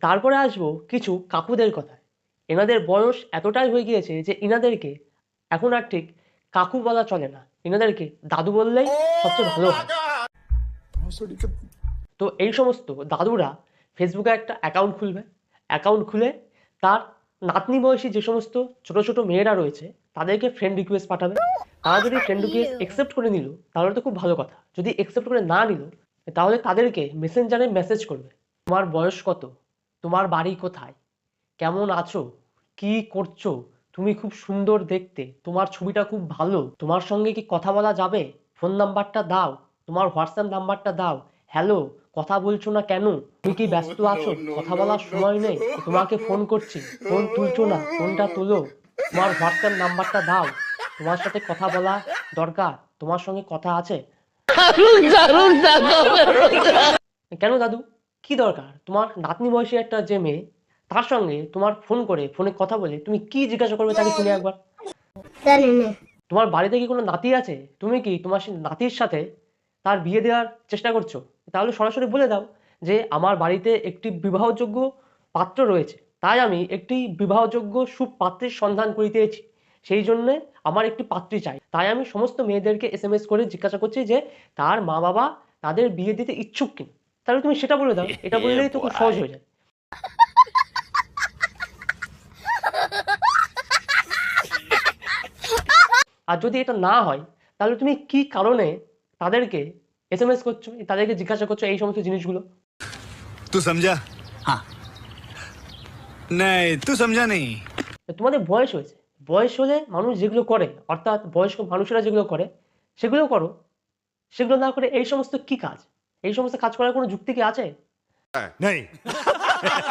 তারপরে আসবো কিছু কাকুদের কথায়। এনাদের বয়স এতটাই হয়ে গিয়েছে যে ইনাদেরকে এখন আর ঠিক কাকু বলা চলে না, এনাদেরকে দাদু বললেই সবচেয়ে ভালো হয়। তো এই সমস্ত দাদুরা ফেসবুকে একটা অ্যাকাউন্ট খুলবে, অ্যাকাউন্ট খুলে তার নাতনি বয়সী যে সমস্ত ছোট ছোট মেয়েরা রয়েছে তাদেরকে ফ্রেন্ড রিকোয়েস্ট পাঠাবে। তারা যদি ফ্রেন্ড রিকোয়েস্ট অ্যাকসেপ্ট করে নিল তাহলে তো খুব ভালো কথা, যদি অ্যাকসেপ্ট করে না নিল তাহলে তাদেরকে মেসেঞ্জারে মেসেজ করবে, তোমার বয়স কত, তোমার বাড়ি কোথায়, কেমন আছো, কি করছো, তুমি খুব সুন্দর দেখতে, তোমার ছবিটা খুব ভালো, তোমার সঙ্গে কি কথা বলা যাবে, ফোন নাম্বারটা দাও, তোমার হোয়াটসঅ্যাপ নাম্বারটা দাও, হ্যালো, কথা বলছো না কেন, তুমি কি ব্যস্ত আছো, কথা বলার সময় নেই, তোমাকে ফোন করছি, ফোন তুলছো না, ফোনটা তোলো, তোমার হোয়াটসঅ্যাপ নাম্বারটা দাও, তোমার সাথে কথা বলা দরকার, তোমার সঙ্গে কথা আছে। কেন দাদু, কি দরকার, তোমার নাতনি বয়সী একটা যে মেয়ে তার সঙ্গে তোমার ফোন করে ফোনে কথা বলে তুমি কি জিজ্ঞাসা করবে তাকে শুনে একবার। তোমার বাড়িতে কি কোনো নাতি আছে, তুমি কি তোমার সেই নাতির সাথে তার বিয়ে দেওয়ার চেষ্টা করছো, তাহলে সরাসরি বলে দাও যে আমার বাড়িতে একটি বিবাহযোগ্য পাত্র রয়েছে, তাই আমি একটি বিবাহযোগ্য সুপাত্রের সন্ধান করিতেছি, সেই জন্য আমার একটি পাত্রী চাই, তাই আমি সমস্ত মেয়েদেরকে এসএমএস করে জিজ্ঞাসা করছি যে তার মা বাবা তাদের বিয়ে দিতে ইচ্ছুক কিনা, তাহলে তুমি সেটা বলে দাও, এটা বললেই তো খুব সহজ হয়ে যায়। আর যদি এটা না হয় তাহলে তুমি কি কারণে তাদেরকে এসএমএস করছো, তাদেরকে জিজ্ঞাসা করছো এই সমস্ত জিনিসগুলো। तू समझा? हाँ। नहीं, तू समझा नहीं। তোমাদের বয়স হয়েছে, বয়স হলে মানুষ যেগুলো করে, অর্থাৎ বয়স্ক মানুষেরা যেগুলো করে সেগুলো করো, সেগুলো না করে এই সমস্ত কি কাজ, এই সমস্ত কাজ করার কোনো যুক্তি কি আছে? नहीं।